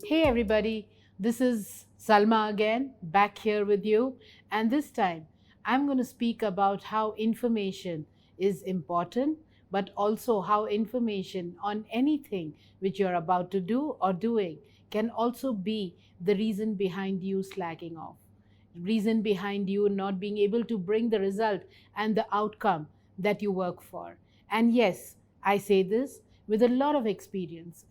Hey everybody, this is Salma again, back here with you. And this time I'm going to speak about how information is important, but also how information on anything which you're about to do or doing can also be the reason behind you slacking off, reason behind you not being able to bring the result and the outcome that you work for. And yes, I say this with a lot of experience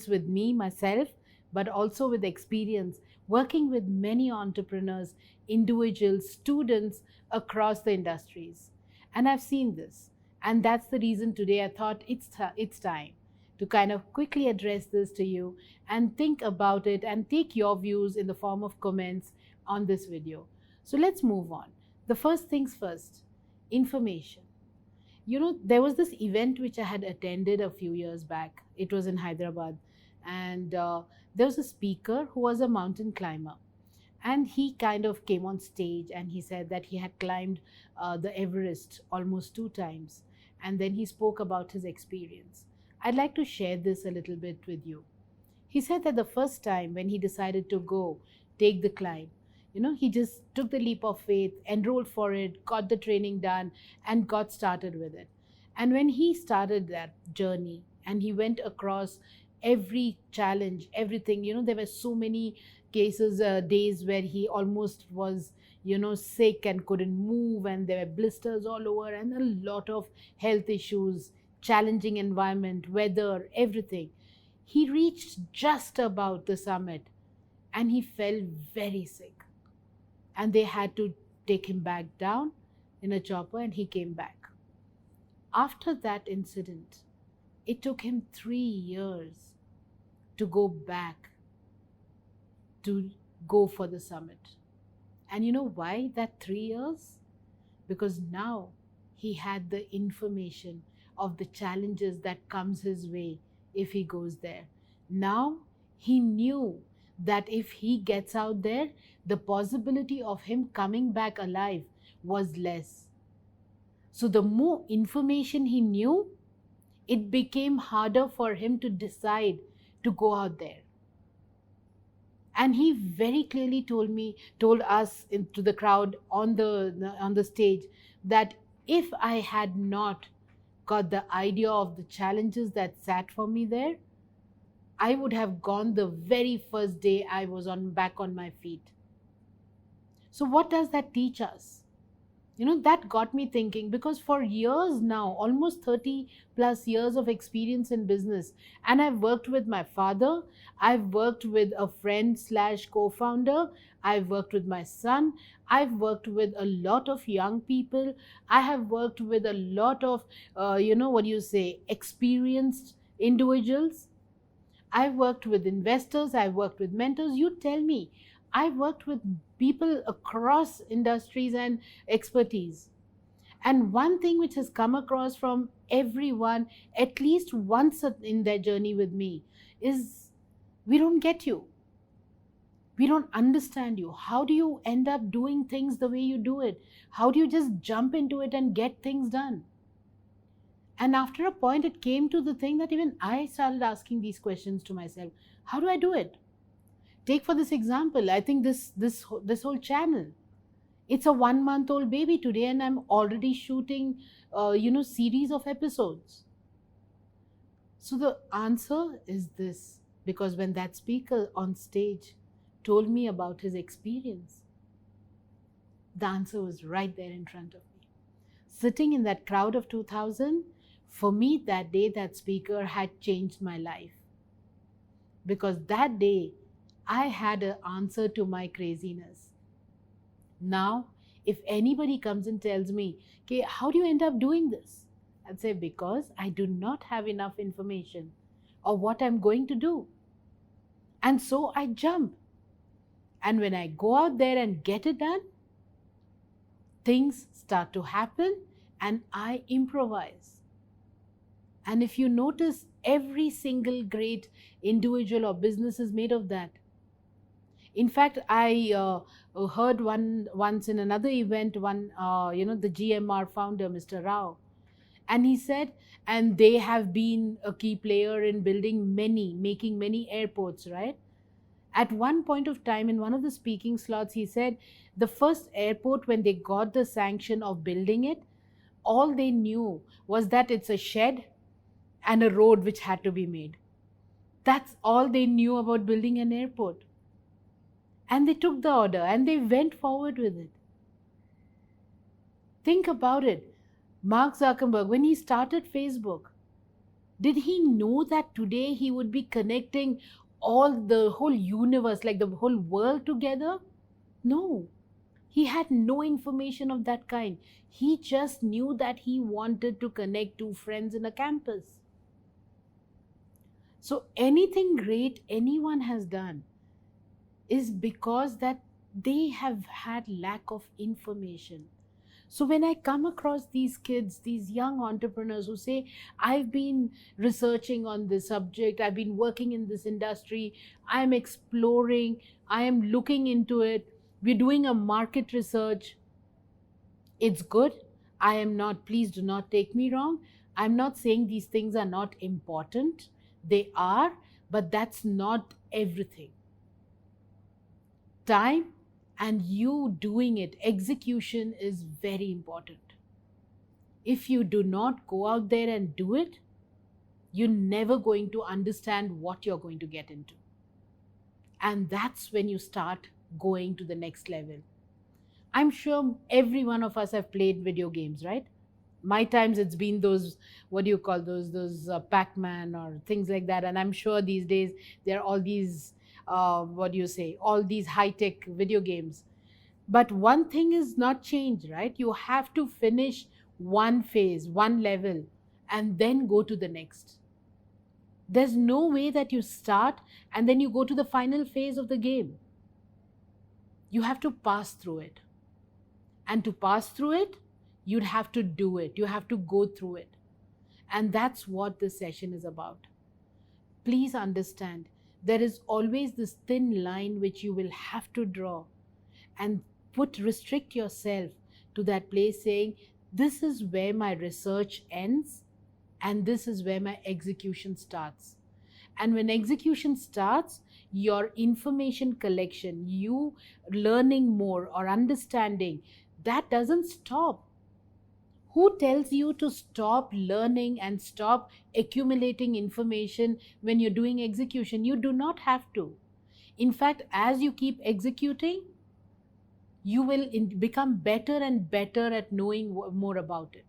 with me, myself, but also with experience working with many entrepreneurs, individuals, students across the industries. And I've seen this. And that's the reason today I thought it's time to kind of quickly address this to you and think about it and take your views in the form of comments on this video. So let's move on. The first things first, information. There was this event which I had attended a few years back. It was in Hyderabad. And there was a speaker who was a mountain climber. And he kind of came on stage and he said that he had climbed the Everest almost 2 times. And then he spoke about his experience. I'd like to share this a little bit with you. He said that the first time when he decided to go take the climb, he just took the leap of faith, enrolled for it, got the training done, and got started with it. And when he started that journey and he went across every challenge, everything, there were so many cases, days where he almost was, sick and couldn't move, and there were blisters all over, and a lot of health issues, challenging environment, weather, everything. He reached just about the summit and he fell very sick. And they had to take him back down in a chopper and he came back. After that incident, it took him 3 years to go back to go for the summit. And you know why that 3 years? Because now he had the information of the challenges that comes his way if he goes there. Now he knew that if he gets out there, the possibility of him coming back alive was less. So the more information he knew, it became harder for him to decide to go out there. And he very clearly told us to the crowd on the stage that if I had not got the idea of the challenges that sat for me there, I would have gone the very first day I was back on my feet. So what does that teach us? That got me thinking, because for years now, almost 30 plus years of experience in business, and I've worked with my father, I've worked with a friend slash co-founder, I've worked with my son, I've worked with a lot of young people, I have worked with a lot of, experienced individuals. I've worked with investors, I've worked with mentors. You tell me, I've worked with people across industries and expertise. And one thing which has come across from everyone, at least once in their journey with me, is we don't get you. We don't understand you. How do you end up doing things the way you do it? How do you just jump into it and get things done? And after a point, it came to the thing that even I started asking these questions to myself. How do I do it? Take for this example, I think this whole channel, it's a 1-month-old baby today, and I'm already shooting, series of episodes. So the answer is this, because when that speaker on stage told me about his experience, the answer was right there in front of me. Sitting in that crowd of 2000, for me, that day, that speaker had changed my life. Because that day, I had an answer to my craziness. Now, if anybody comes and tells me, okay, how do you end up doing this? I'd say, because I do not have enough information or what I'm going to do. And so I jump. And when I go out there and get it done, things start to happen and I improvise. And if you notice, every single great individual or business is made of that. In fact, I heard once in another event, the GMR founder, Mr. Rao, and he said, and they have been a key player in making many airports, right? At one point of time, in one of the speaking slots, he said the first airport, when they got the sanction of building it, all they knew was that it's a shed and a road which had to be made. That's all they knew about building an airport. And they took the order and they went forward with it. Think about it. Mark Zuckerberg, when he started Facebook, did he know that today he would be connecting the whole universe, like the whole world together? No. He had no information of that kind. He just knew that he wanted to connect two friends in a campus. So anything great anyone has done is because that they have had lack of information. So when I come across these kids, these young entrepreneurs who say, I've been researching on this subject, I've been working in this industry, I'm exploring, I am looking into it, we're doing a market research. It's good. I am not, please do not take me wrong. I'm not saying these things are not important. They are, but that's not everything. Time and you doing it, execution is very important. If you do not go out there and do it, you're never going to understand what you're going to get into. And that's when you start going to the next level. I'm sure every one of us have played video games, right? My times it's been those, what do you call those Pac-Man or things like that. And I'm sure these days there are all these, all these high-tech video games. But one thing is not changed, right? You have to finish one phase, one level, and then go to the next. There's no way that you start and then you go to the final phase of the game. You have to pass through it. And to pass through it, you'd have to do it. You have to go through it. And that's what this session is about. Please understand, there is always this thin line which you will have to draw and restrict yourself to that place saying, this is where my research ends and this is where my execution starts. And when execution starts, your information collection, you learning more or understanding, that doesn't stop. Who tells you to stop learning and stop accumulating information when you're doing execution? You do not have to. In fact, as you keep executing, you will become better and better at knowing more about it.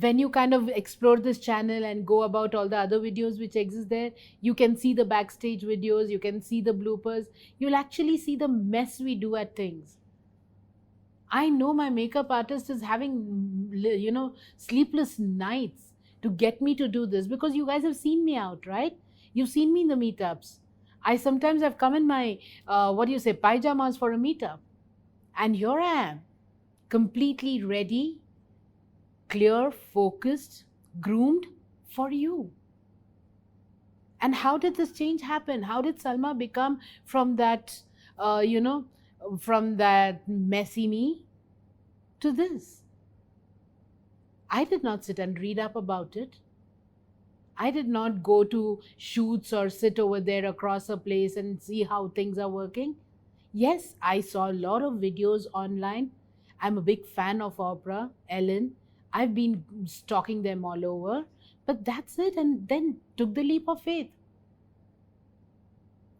When you kind of explore this channel and go about all the other videos which exist there, you can see the backstage videos, you can see the bloopers, you'll actually see the mess we do at things. I know my makeup artist is having, sleepless nights to get me to do this because you guys have seen me out, right? You've seen me in the meetups. I sometimes have come in my, pajamas for a meetup. And here I am, completely ready, clear, focused, groomed for you. And how did this change happen? How did Salma become from that, from that messy me to this? I did not sit and read up about it. I did not go to shoots or sit over there across a place and see how things are working. Yes, I saw a lot of videos online. I'm a big fan of Oprah, Ellen. I've been stalking them all over. But that's it, and then took the leap of faith.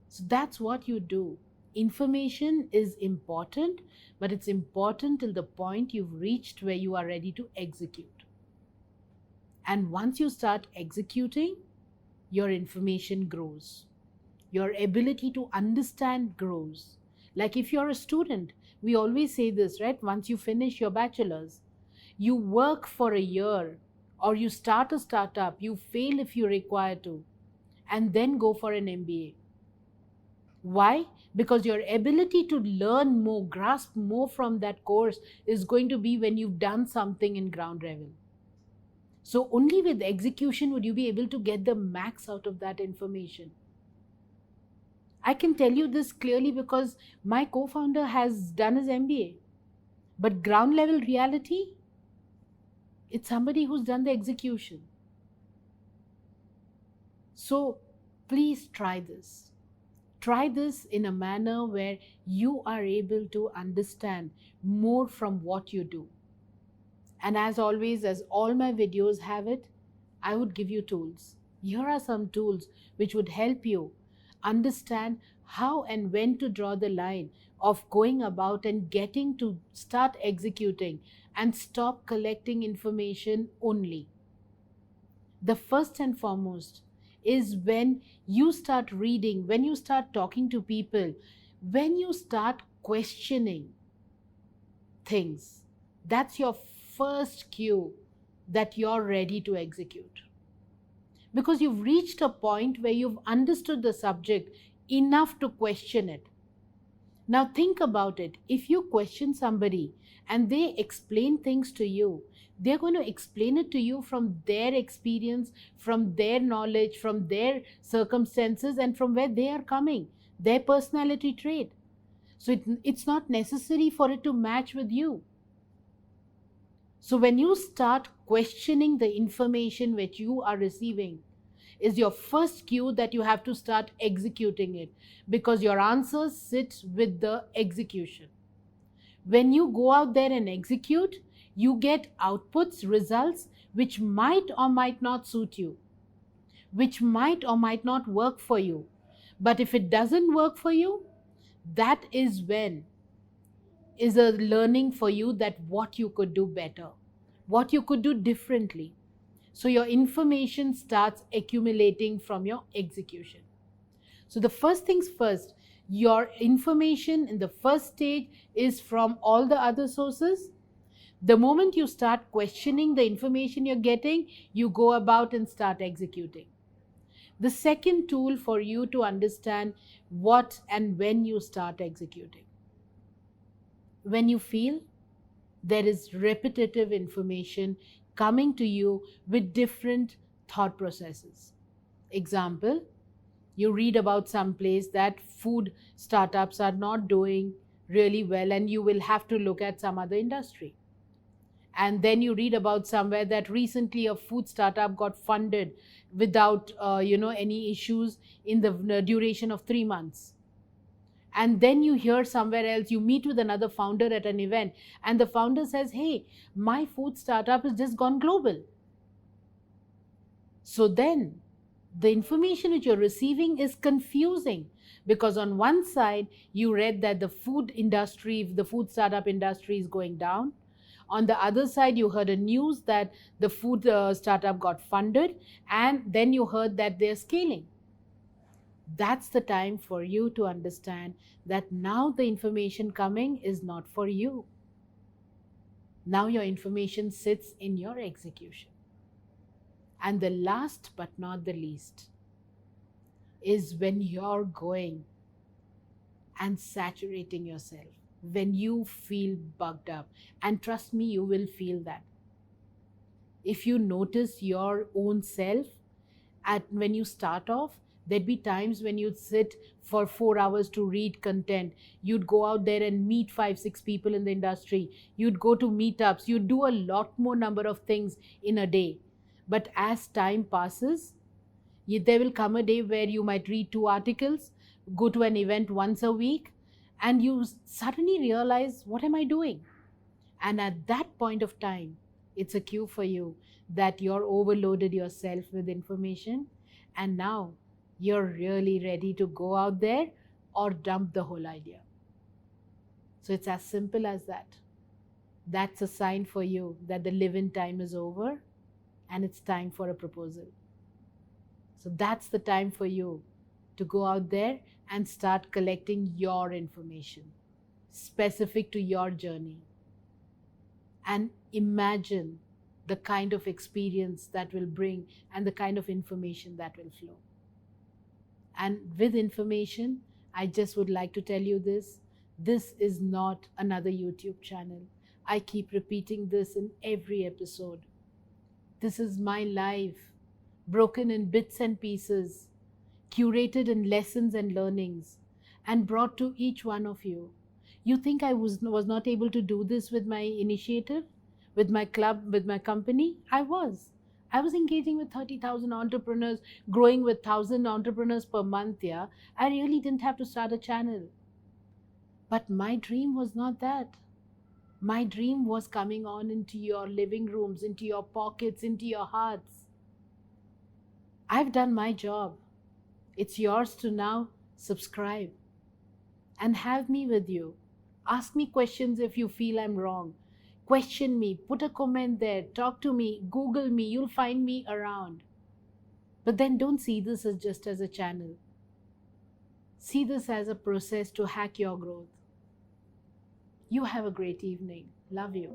So that's what you do. Information is important, but it's important till the point you've reached where you are ready to execute. And once you start executing, your information grows. Your ability to understand grows. Like if you're a student, we always say this, right? Once you finish your bachelor's, you work for a year or you start a startup, you fail if you require to, and then go for an MBA. Why? Because your ability to learn more, grasp more from that course is going to be when you've done something in ground level. So only with execution would you be able to get the max out of that information. I can tell you this clearly because my co-founder has done his MBA. But ground level reality, it's somebody who's done the execution. So please try this. Try this in a manner where you are able to understand more from what you do. And as always, as all my videos have it, I would give you tools. Here are some tools which would help you understand how and when to draw the line of going about and getting to start executing and stop collecting information only. The first and foremost is when you start reading, when you start talking to people, when you start questioning things. That's your first cue that you're ready to execute. Because you've reached a point where you've understood the subject enough to question it. Now think about it. If you question somebody and they explain things to you, they're going to explain it to you from their experience, from their knowledge, from their circumstances, and from where they are coming, their personality trait. So it's not necessary for it to match with you. So when you start questioning the information which you are receiving, is your first cue that you have to start executing it, because your answers sit with the execution. When you go out there and execute, you get outputs, results, which might or might not suit you, which might or might not work for you. But if it doesn't work for you, that is when is a learning for you that what you could do better, what you could do differently. So your information starts accumulating from your execution. So the first things first, your information in the first stage is from all the other sources. The moment you start questioning the information you're getting, you go about and start executing. The second tool for you to understand what and when you start executing. When you feel there is repetitive information coming to you with different thought processes. Example, you read about some place that food startups are not doing really well and you will have to look at some other industry. And then you read about somewhere that recently a food startup got funded without any issues in the duration of 3 months. And then you hear somewhere else, you meet with another founder at an event and the founder says, hey, my food startup has just gone global. So then the information which you're receiving is confusing, because on one side you read that the food industry, the food startup industry is going down. On the other side, you heard a news that the food startup got funded, and then you heard that they're scaling. That's the time for you to understand that now the information coming is not for you. Now your information sits in your execution. And the last but not the least is when you're going and saturating yourself, when you feel bugged up. And trust me, you will feel that. If you notice your own self, when you start off, there'd be times when you'd sit for 4 hours to read content. You'd go out there and meet 5-6 people in the industry. You'd go to meetups. You'd do a lot more number of things in a day. But as time passes, there will come a day where you might read 2 articles, go to an event once a week, and you suddenly realize, what am I doing? And at that point of time, it's a cue for you that you're overloaded yourself with information, and now you're really ready to go out there or dump the whole idea. So it's as simple as that. That's a sign for you that the live-in time is over and it's time for a proposal. So that's the time for you to go out there and start collecting your information specific to your journey. And imagine the kind of experience that will bring and the kind of information that will flow. And with information, I just would like to tell you this. This is not another YouTube channel. I keep repeating this in every episode. This is my life, broken in bits and pieces, curated in lessons and learnings, and brought to each one of you. You think I was not able to do this with my initiative, with my club, with my company? I was. I was engaging with 30,000 entrepreneurs, growing with 1,000 entrepreneurs per month. Yeah, I really didn't have to start a channel. But my dream was not that. My dream was coming on into your living rooms, into your pockets, into your hearts. I've done my job. It's yours to now subscribe and have me with you. Ask me questions if you feel I'm wrong. Question me, put a comment there, talk to me, Google me, you'll find me around. But then don't see this as just as a channel. See this as a process to hack your growth. You have a great evening. Love you.